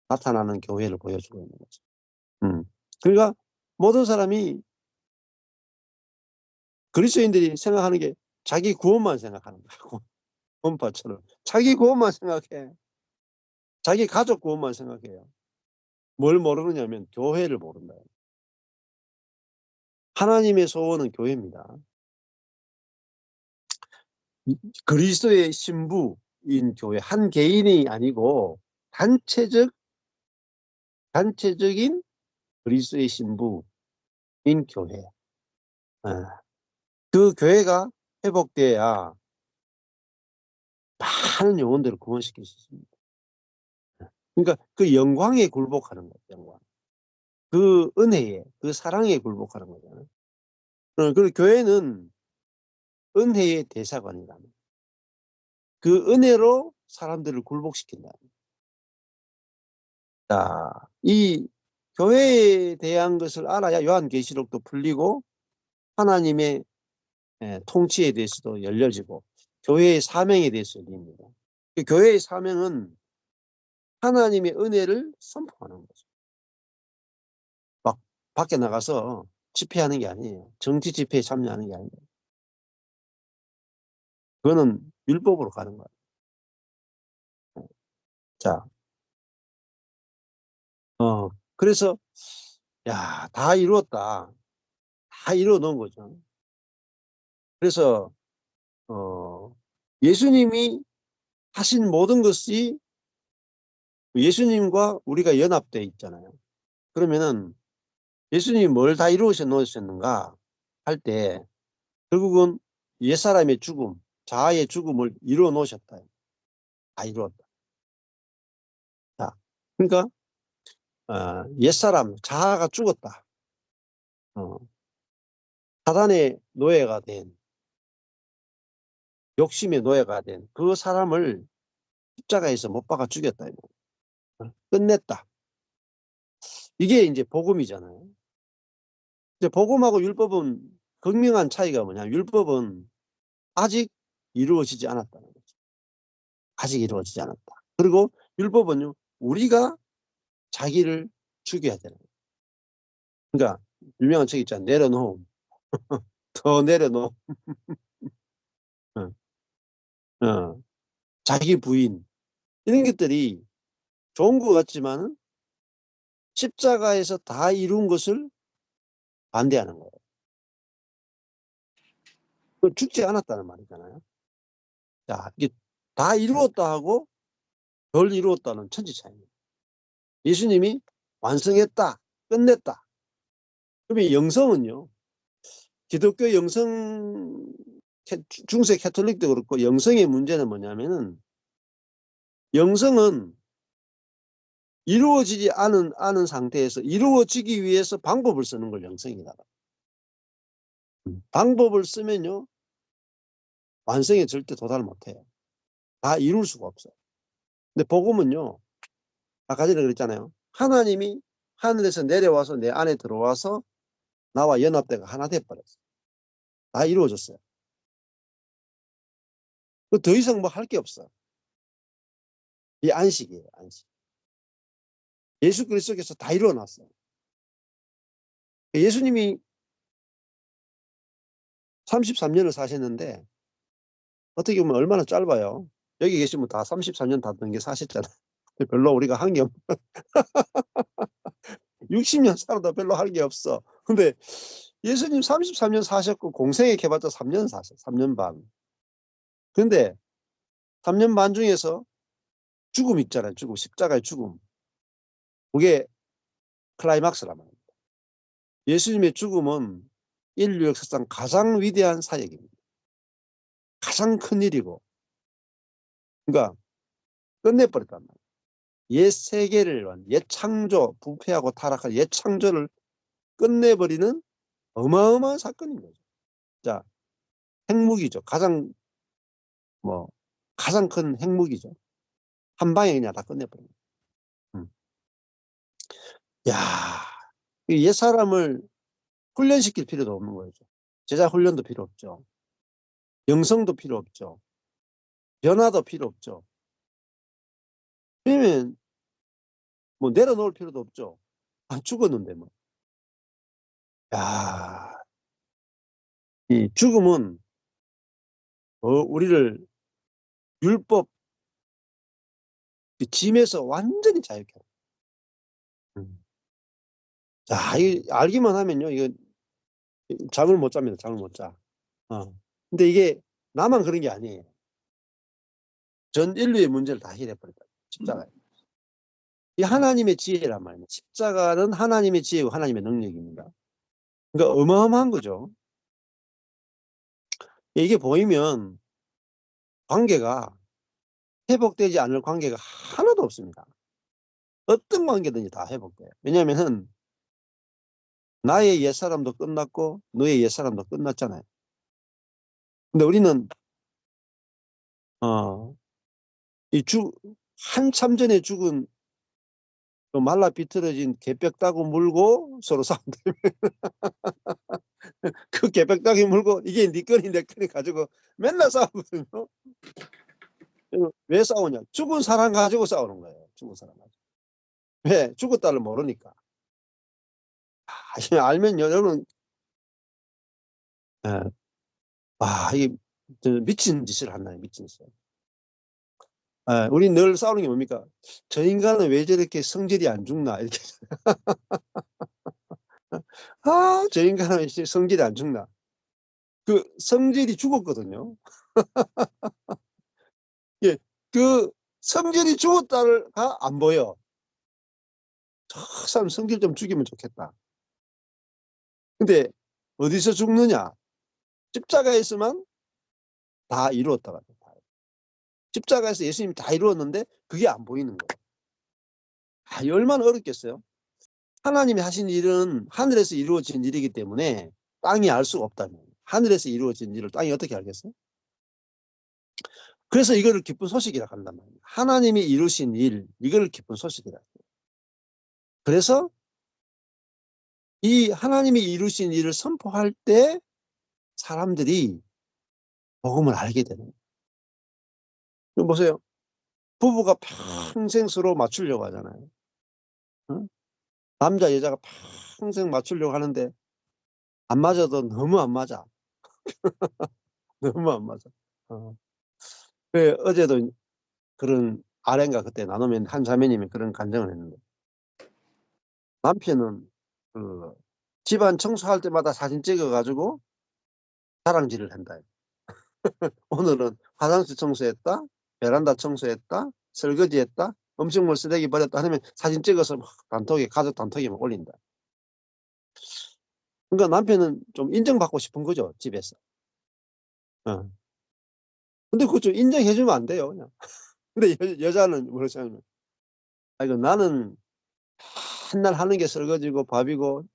나타나는 교회를 보여주고 있는 거죠. 그러니까 모든 사람이 그리스도인들이 생각하는 게 자기 구원만 생각하는 거고 원파처럼 자기 구원만 생각해. 자기 가족 구원만 생각해요. 뭘 모르느냐면 교회를 모른다. 하나님의 소원은 교회입니다. 그리스도의 신부인 교회, 한 개인이 아니고 단체적인 그리스도의 신부인 교회. 그 교회가 회복돼야 많은 영혼들을 구원시킬 수 있습니다. 그러니까 그 영광에 굴복하는 거예요. 영광. 그 은혜에, 그 사랑에 굴복하는 거잖아요. 그리고 교회는 은혜의 대사관이라는 그 은혜로 사람들을 굴복시킨다. 자, 이 교회에 대한 것을 알아야 요한계시록도 풀리고 하나님의 통치에 대해서도 열려지고 교회의 사명에 대해서 열립니다. 그 교회의 사명은 하나님의 은혜를 선포하는 거죠. 막 밖에 나가서 집회하는 게 아니에요. 정치 집회에 참여하는 게 아니에요. 그거는 율법으로 가는 거예요. 자, 그래서 야, 다 이루었다. 다 이루어 놓은 거죠. 그래서 예수님이 하신 모든 것이 예수님과 우리가 연합되어 있잖아요. 그러면은 예수님이 뭘 다 이루어 놓으셨는가 할 때 결국은 옛사람의 죽음, 자아의 죽음을 이루어 놓으셨다. 다 이루었다. 자, 그러니까 옛사람, 자아가 죽었다. 사단의 노예가 된, 욕심의 노예가 된 그 사람을 십자가에서 못 박아 죽였다. 끝냈다. 이게 이제 복음이잖아요. 이제 복음하고 율법은 극명한 차이가 뭐냐. 율법은 아직 이루어지지 않았다는 거죠. 아직 이루어지지 않았다. 그리고 율법은요, 우리가 자기를 죽여야 되는 거예요. 그러니까 유명한 책 있잖아요. 내려놓음. 더 내려놓. 어, 어, 자기 부인 이런 것들이 좋은 것 같지만 십자가에서 다 이룬 것을 반대하는 거예요. 죽지 않았다는 말이잖아요. 자, 이게 다 이루었다 하고 덜 이루었다는 천지 차이입니다. 예수님이 완성했다, 끝냈다. 그러면 영성은요, 기독교 영성, 중세 캐톨릭도 그렇고 영성의 문제는 뭐냐면은 영성은 이루어지지 않은 상태에서 이루어지기 위해서 방법을 쓰는 걸 영성이다. 방법을 쓰면요, 완성에 절대 도달 못해요. 다 이룰 수가 없어요. 근데 복음은요, 아까 전에 그랬잖아요. 하나님이 하늘에서 내려와서 내 안에 들어와서 나와 연합대가 하나 돼버렸어요. 다 이루어졌어요. 더 이상 뭐 할 게 없어. 이 안식이에요, 안식. 예수 그리스도께서 다 이루어놨어요. 예수님이 33년을 사셨는데 어떻게 보면 얼마나 짧아요. 여기 계시면 다 33년 다 넘게 사셨잖아요. 별로 우리가 한 게 없. 60년 살아도 별로 할 게 없어. 근데 예수님 33년 사셨고 공생에 해봤자 3년 사셨어요. 3년 반. 근데 3년 반 중에서 죽음 있잖아요. 죽음. 십자가의 죽음. 그게 클라이막스란 말입니다. 예수님의 죽음은 인류 역사상 가장 위대한 사역입니다. 가장 큰 일이고. 그러니까 끝내버렸단 말이에요. 옛 세계를, 옛 창조, 부패하고 타락한 옛 창조를 끝내버리는 어마어마한 사건인 거죠. 자, 핵무기죠. 가장 큰 핵무기죠. 한 방에 그냥 다 끝내버립니다. 야, 옛 사람을 훈련시킬 필요도 없는 거죠. 제자 훈련도 필요 없죠. 영성도 필요 없죠. 변화도 필요 없죠. 왜냐면 뭐 내려놓을 필요도 없죠. 안 죽었는데 뭐. 야, 이 죽음은 우리를 율법 짐에서 완전히 자유케 합니다. 자, 이 알기만 하면요, 이거 잠을 못 잡니다. 잠을 못 자. 근데 이게 나만 그런 게 아니에요. 전 인류의 문제를 다 해결해버렸다. 십자가. 이 하나님의 지혜란 말입니다. 십자가는 하나님의 지혜고 하나님의 능력입니다. 그러니까 어마어마한 거죠. 이게 보이면 관계가 회복되지 않을 관계가 하나도 없습니다. 어떤 관계든지 다 회복돼요. 왜냐하면 나의 옛사람도 끝났고 너의 옛사람도 끝났잖아요. 근데 우리는 한참 전에 죽은 말라 비틀어진 개벽다구 물고 서로 싸운다. 그 개벽다구 물고 이게 네 거니 내 거니 가지고 맨날 싸우거든요. 왜 싸우냐? 죽은 사람 가지고 싸우는 거예요. 죽은 사람 가지고. 왜? 죽었다를 모르니까. 알면 여러분, 이게 미친 짓을 한다. 미친 짓을. 우리 늘 싸우는 게 뭡니까? 저 인간은 왜 저렇게 성질이 안 죽나? 이렇게. 저 인간은 왜 성질이 안 죽나? 그 성질이 죽었거든요. 예, 그 성질이 죽었다가 안 보여. 저 사람 성질 좀 죽이면 좋겠다. 근데 어디서 죽느냐? 십자가에서만 다 이루었다가. 십자가에서 예수님이 다 이루었는데 그게 안 보이는 거예요. 얼마나 어렵겠어요? 하나님이 하신 일은 하늘에서 이루어진 일이기 때문에 땅이 알 수가 없다면 하늘에서 이루어진 일을 땅이 어떻게 알겠어요? 그래서 이거를 기쁜 소식이라 한단 말이에요. 하나님이 이루신 일, 이걸 기쁜 소식이라. 그래서 이 하나님이 이루신 일을 선포할 때 사람들이 복음을 알게 되는 거예요. 보세요. 부부가 평생 서로 맞추려고 하잖아요. 남자 여자가 평생 맞추려고 하는데 안 맞아도 너무 안 맞아. 너무 안 맞아. 어. 그래 어제도 그런 아랜가 그때 나누면 한 자매님이 그런 간증을 했는데 남편은 그 집안 청소할 때마다 사진 찍어 가지고 자랑질을 한다. 오늘은 화장실 청소했다, 베란다 청소했다, 설거지했다, 음식물 쓰레기 버렸다 하면 사진 찍어서 막 단톡에 가족 단톡에 막 올린다. 그러니까 남편은 좀 인정받고 싶은 거죠, 집에서. 어. 근데 그거 좀 인정해 주면 안 돼요, 그냥. 근데 여자는 뭐라 생각하냐면 아이고 나는 맨날 하는 게 설거지고 밥이고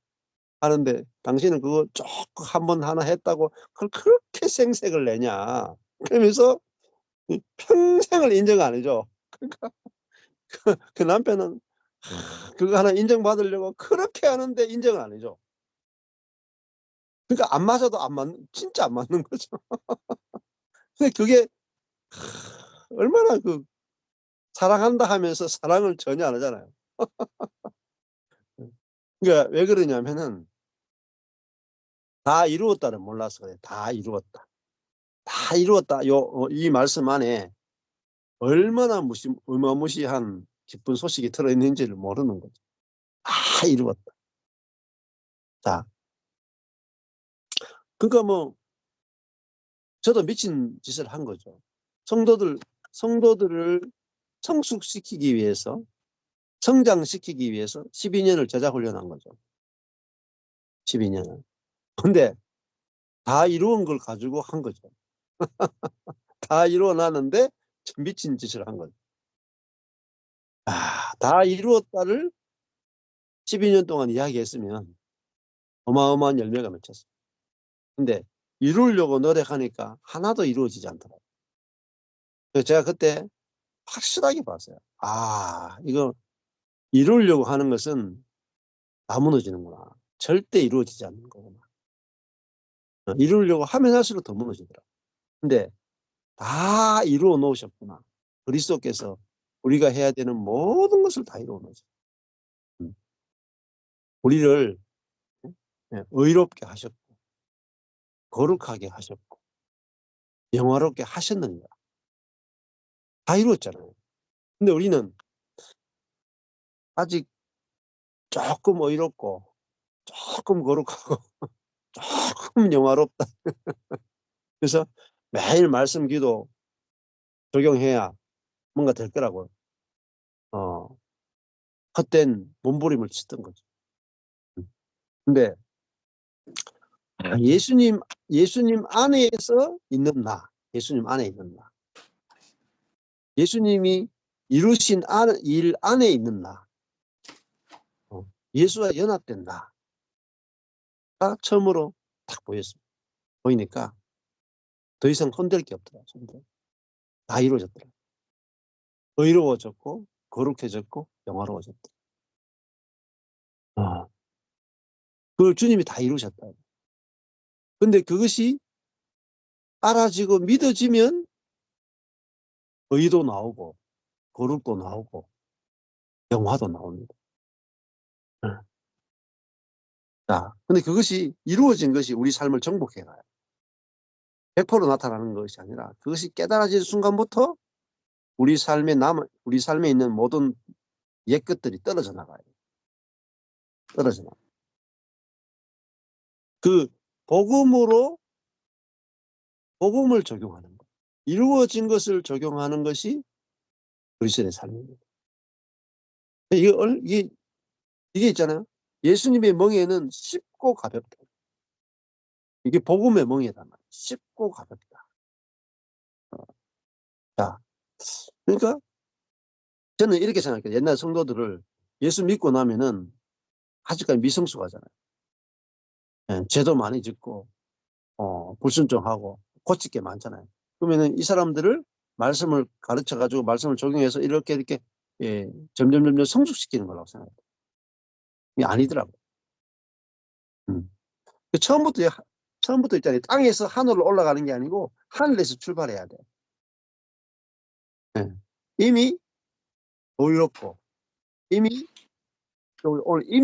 하는데 당신은 그거 조금 한 번 하나 했다고 그걸 그렇게 생색을 내냐. 그러면서 평생을 인정 안 해줘. 그러니까 그 남편은 그거 하나 인정받으려고 그렇게 하는데 인정을 안 해줘. 그러니까 안 맞아도 안 맞는 진짜 안 맞는 거죠. 근데 그게 얼마나 그 사랑한다 하면서 사랑을 전혀 안 하잖아요. 그러니까 왜 그러냐면은 다 이루었다를 몰라서 그래. 다 이루었다. 다 이루었다. 이 말씀 안에 얼마나 어마무시한 기쁜 소식이 들어있는지를 모르는 거죠. 다 이루었다. 자, 그러니까 뭐 저도 미친 짓을 한 거죠. 성도들을 성숙시키기 위해서, 성장시키기 위해서 12년을 제자 훈련한 거죠. 12년을. 근데 다 이루은 걸 가지고 한 거죠. 다 이루어 놨는데 미친 짓을 한 거죠. 다 이루었다를 12년 동안 이야기했으면 어마어마한 열매가 맺혔어요. 근데 이루려고 노력하니까 하나도 이루어지지 않더라고요. 그래서 제가 그때 확실하게 봤어요. 이거 이루려고 하는 것은 다 무너지는구나. 절대 이루어지지 않는 거구나. 이루려고 하면 할수록 더 무너지더라고요. 근데 다 이루어 놓으셨구나. 그리스도께서 우리가 해야 되는 모든 것을 다 이루어 놓으셨어요. 우리를 의롭게 하셨고 거룩하게 하셨고 영화롭게 하셨느니라. 다 이루었잖아요. 근데 우리는 아직 조금 의롭고 조금 거룩하고 조금 영화롭다. 그래서 매일 말씀 기도 적용해야 뭔가 될 거라고 헛된 몸부림을 치던 거죠. 근데 예수님 안에서 있는 나, 예수님 안에 있는 나, 예수님이 이루신 일 안에 있는 나, 예수와 연합된 나가 처음으로 딱 보였습니다. 보이니까 더 이상 손댈 게 없더라. 다 이루어졌더라. 의로워졌고 거룩해졌고 영화로워졌다. 그걸 주님이 다 이루셨다. 근데 그것이 알아지고 믿어지면 의도 나오고 거룩도 나오고 영화도 나옵니다. 자, 근데 그것이 이루어진 것이 우리 삶을 정복해 가요. 100% 나타나는 것이 아니라 그것이 깨달아진 순간부터 우리 삶에 있는 모든 옛 것들이 떨어져 나가요. 떨어져 나가요. 그 복음을 적용하는 것. 이루어진 것을 적용하는 것이 그리스도의 삶입니다. 이게 있잖아요. 예수님의 멍에는 쉽고 가볍다. 이게 복음의 멍에다. 쉽고 가볍다. 자, 그러니까 저는 이렇게 생각해요. 옛날 성도들을 예수 믿고 나면은 아직까지 미성숙하잖아요. 죄도 많이 짓고 불순종하고 고칠 게 많잖아요. 그러면은 이 사람들을 말씀을 가르쳐 가지고 말씀을 적용해서 이렇게 점점 성숙시키는 거라고 생각해요. 이게 아니더라고요. 그 처음부터 있잖아요. 땅에서 하늘로 올라가는 게 아니고 하늘에서 출발해야 돼. 이미 의롭고 이미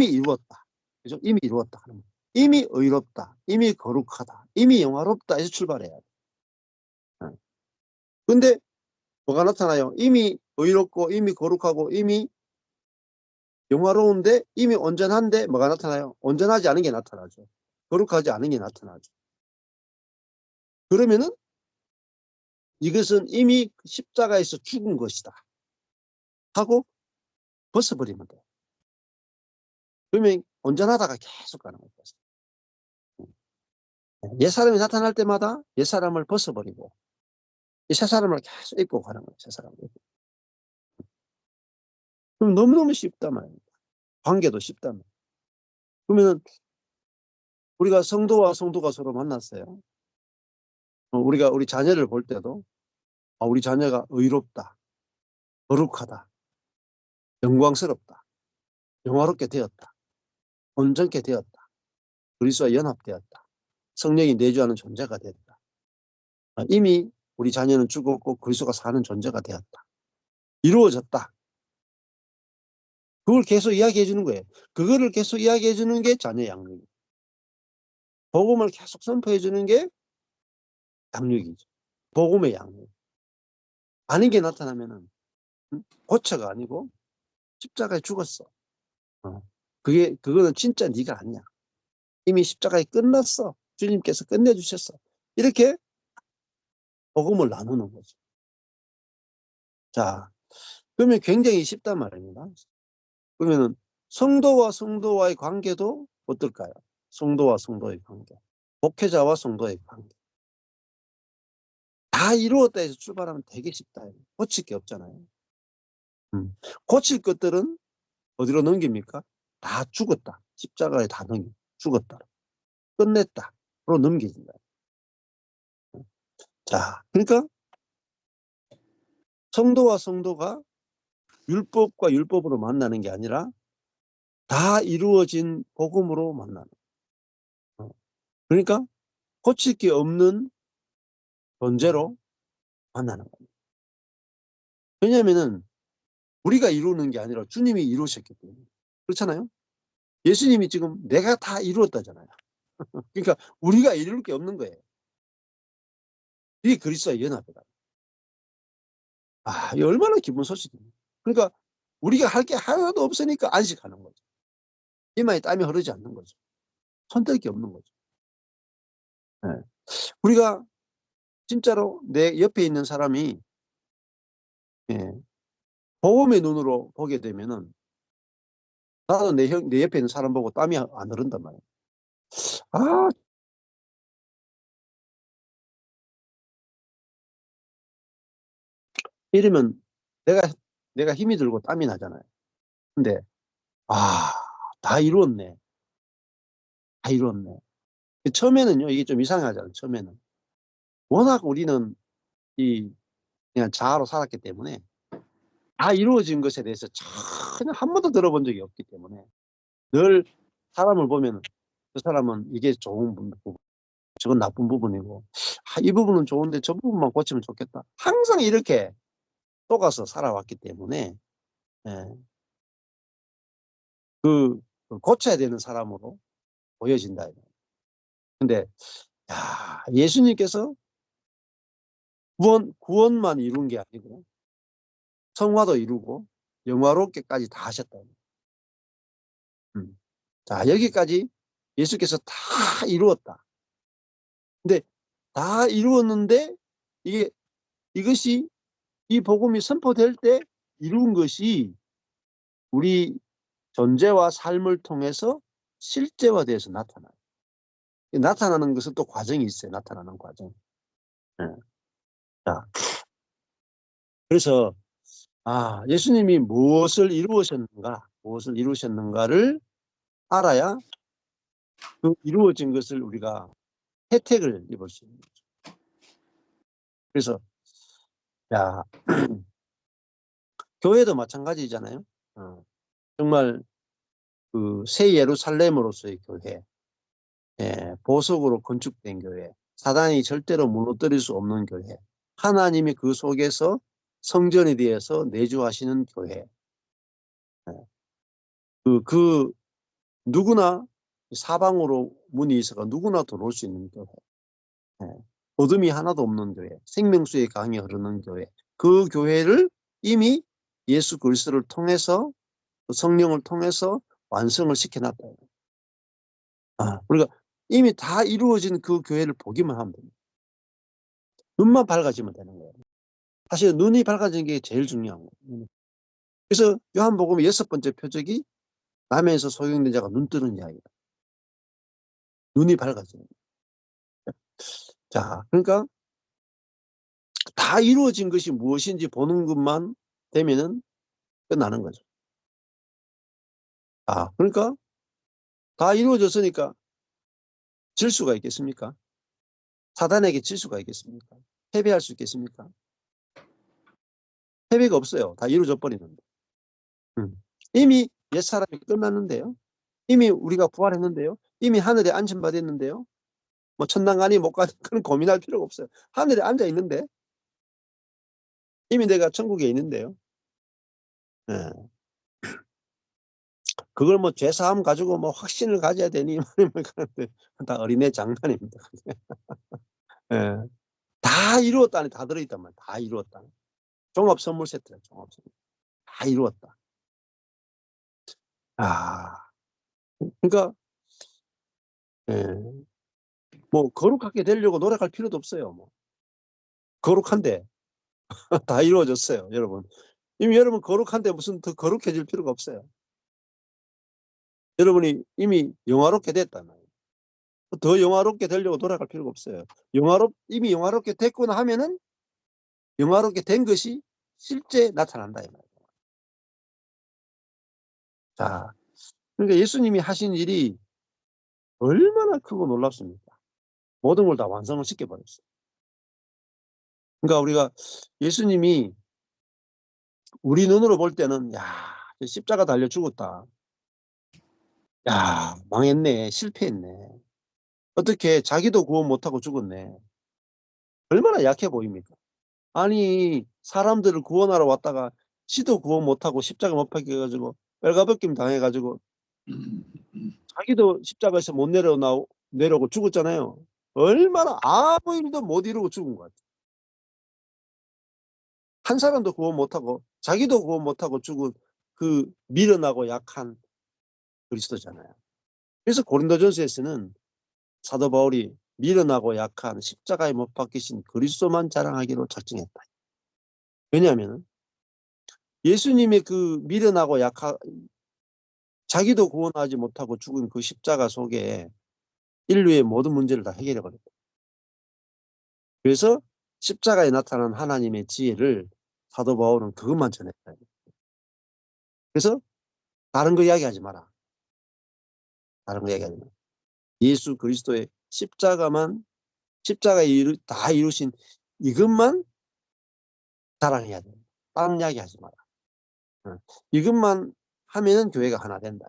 이루었다. 그죠? 이미 이루었다. 이미 의롭다, 이미 거룩하다, 이미 영화롭다 해서 출발해야 돼. 근데 뭐가 나타나요? 이미 의롭고 이미 거룩하고 이미 영화로운데 이미 온전한데 뭐가 나타나요? 온전하지 않은 게 나타나죠. 거룩하지 않은 게 나타나죠. 그러면은 이것은 이미 십자가에서 죽은 것이다 하고 벗어버리면 돼요. 그러면 온전하다가 계속 가는 거예요. 옛사람이 나타날 때마다 옛사람을 벗어버리고 이 새사람을 계속 입고 가는 거예요. 새사람을. 그럼 너무너무 쉽단 말이에요. 관계도 쉽단 말이에요. 그러면 우리가 성도와 성도가 서로 만났어요. 우리가 우리 자녀를 볼 때도 우리 자녀가 의롭다, 거룩하다, 영광스럽다, 영화롭게 되었다, 온전케 되었다, 그리스도와 연합되었다, 성령이 내주하는 존재가 되었다. 이미 우리 자녀는 죽었고 그리스도가 사는 존재가 되었다. 이루어졌다. 그걸 계속 이야기해 주는 거예요. 그거를 계속 이야기해 주는 게 자녀 양육이에요. 복음을 계속 선포해 주는 게 양육이죠. 복음의 양육. 아닌 게 나타나면은 고쳐가 아니고 십자가에 죽었어. 그거는 진짜 네가 아니야. 이미 십자가에 끝났어. 주님께서 끝내주셨어. 이렇게 복음을 나누는 거죠. 자, 그러면 굉장히 쉽단 말입니다. 그러면은 성도와 성도와의 관계도 어떨까요? 성도와 성도의 관계. 목회자와 성도의 관계. 다 이루었다 해서 출발하면 되게 쉽다. 고칠 게 없잖아요. 고칠 것들은 어디로 넘깁니까? 다 죽었다. 십자가에 다 죽었다. 끝냈다. 로 넘겨진다. 자, 그러니까 성도와 성도가 율법과 율법으로 만나는 게 아니라 다 이루어진 복음으로 만나는 거예요. 그러니까 고칠 게 없는 존재로 만나는 겁니다. 왜냐하면은 우리가 이루는 게 아니라 주님이 이루셨기 때문에. 그렇잖아요? 예수님이 지금 내가 다 이루었다잖아요. 그러니까 우리가 이룰 게 없는 거예요. 이게 그리스도의 연합이다. 이 얼마나 기쁜 소식입니까? 그러니까 우리가 할 게 하나도 없으니까 안식하는 거죠. 이마에 땀이 흐르지 않는 거죠. 손댈 게 없는 거죠. 네. 우리가 진짜로 내 옆에 있는 사람이 복음의 눈으로 보게 되면은 나도 내 옆에 있는 사람 보고 땀이 안 흐른단 말이에요. 아, 이러면 내가 힘이 들고 땀이 나잖아요. 근데 다 이루었네. 다 이루었네. 처음에는요, 이게 좀 이상하잖아요. 처음에는 워낙 우리는 그냥 자아로 살았기 때문에 다 이루어진 것에 대해서 전혀 한 번도 들어본 적이 없기 때문에 늘 사람을 보면 그 사람은 이게 좋은 부분, 저건 나쁜 부분이고, 이 부분은 좋은데 저 부분만 고치면 좋겠다. 항상 이렇게 속아서 살아왔기 때문에 예, 그 고쳐야 되는 사람으로 보여진다. 근데 예수님께서 구원만 이룬 게 아니고 성화도 이루고 영화롭게까지 다 하셨다. 자, 여기까지 예수께서 다 이루었다. 근데 다 이루었는데 이것이 이 복음이 선포될 때 이룬 것이 우리 존재와 삶을 통해서 실제화돼서 나타나요. 나타나는 것은 또 과정이 있어요. 나타나는 과정. 네. 자, 그래서 예수님이 무엇을 이루셨는가를 알아야 그 이루어진 것을 우리가 혜택을 입을 수 있는 거죠. 그래서 교회도 마찬가지잖아요. 정말 그 새 예루살렘으로서의 교회, 보석으로 건축된 교회, 사단이 절대로 무너뜨릴 수 없는 교회, 하나님이 그 속에서 성전에 대해서 내주하시는 교회. 그 누구나 사방으로 문이 있어가 누구나 들어올 수 있는 교회. 어둠이 하나도 없는 교회, 생명수의 강이 흐르는 교회. 그 교회를 이미 예수 그리스도를 통해서, 성령을 통해서 완성을 시켜놨다. 그러니까 이미 다 이루어진 그 교회를 보기만 하면 됩니다. 눈만 밝아지면 되는 거예요. 사실 눈이 밝아지는 게 제일 중요한 거예요. 그래서 요한복음 6번째 표적이 남에서 소경된 자가 눈 뜨는 이야기다. 눈이 밝아지는 거예요. 자, 그러니까 다 이루어진 것이 무엇인지 보는 것만 되면은 끝나는 거죠. 그러니까 다 이루어졌으니까 질 수가 있겠습니까? 사단에게 질 수가 있겠습니까? 패배할 수 있겠습니까? 패배가 없어요. 다 이루어져 버리는데. 이미 옛사람이 끝났는데요. 이미 우리가 부활했는데요. 이미 하늘에 안심받았는데요. 뭐 천당 가니 못 가니 그런 고민할 필요가 없어요. 하늘에 앉아 있는데 이미 내가 천국에 있는데요. 예. 그걸 뭐 죄사함 가지고 뭐 확신을 가져야 되니 그런데 다 어린애 장난입니다. 예. 다 이루었다니 다 들어있단 말이에요. 다 이루었다. 종합 선물 세트야. 종합 선물. 다 이루었다. 그러니까 예. 뭐 거룩하게 되려고 노력할 필요도 없어요. 뭐 거룩한데 다 이루어졌어요, 여러분. 이미 여러분 거룩한데 무슨 더 거룩해질 필요가 없어요. 여러분이 이미 영화롭게 됐단 말이에요. 더 영화롭게 되려고 노력할 필요가 없어요. 이미 영화롭게 됐구나 하면은 영화롭게 된 것이 실제 나타난다 이 말이에요. 자, 그러니까 예수님이 하신 일이 얼마나 크고 놀랍습니까? 모든 걸 다 완성을 시켜버렸어요. 그러니까 우리가 예수님이 우리 눈으로 볼 때는 십자가 달려 죽었다. 망했네. 실패했네. 어떻게 자기도 구원 못하고 죽었네. 얼마나 약해 보입니까? 아니 사람들을 구원하러 왔다가 지도 구원 못하고 십자가 못 박혀 가지고 뼈가벗김 당해 가지고 자기도 십자가에서 못 내려오고 죽었잖아요. 얼마나 아무 일도 못 이루고 죽은 것 같아요. 한 사람도 구원 못하고 자기도 구원 못하고 죽은 그 미련하고 약한 그리스도잖아요. 그래서 고린도전서에서는 사도 바울이 미련하고 약한 십자가에 못 박히신 그리스도만 자랑하기로 작정했다. 왜냐하면 예수님의 그 미련하고 자기도 구원하지 못하고 죽은 그 십자가 속에 인류의 모든 문제를 다 해결해 버렸다. 그래서 십자가에 나타난 하나님의 지혜를 사도 바울은 그것만 전했다. 그래서 다른 거 이야기하지 마라. 다른 거 이야기하지 마라. 예수 그리스도의 십자가에 다 이루신 이것만 자랑해야 돼. 다른 이야기 하지 마라. 이것만 하면은 교회가 하나 된다.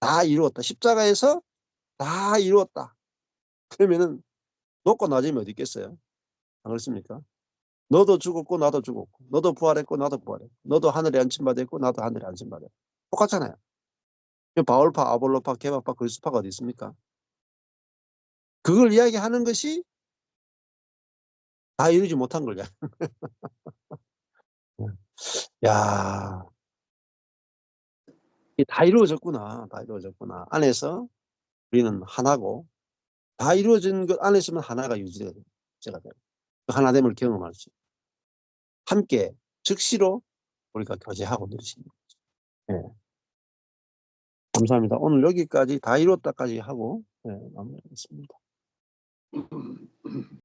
다 이루었다. 십자가에서 다 이루었다. 그러면은 높고 낮음이 어디 있겠어요? 안 그렇습니까? 너도 죽었고 나도 죽었고 너도 부활했고 나도 부활했고 너도 하늘에 안침받았고 나도 하늘에 안침받았고 똑같잖아요. 바울파, 아볼로파, 케바파, 그리스도파가 어디 있습니까? 그걸 이야기하는 것이 다 이루지 못한 거냐. 야, 다 이루어졌구나. 다 이루어졌구나. 안에서 우리는 하나고 다 이루어진 것 안에서만 하나가 유지가 돼요. 그 하나됨을 경험할 수 있어요. 함께 즉시로 우리가 교제하고 누리시는 거죠. 네. 감사합니다. 오늘 여기까지 다 이뤘다까지 하고 마무리하겠습니다.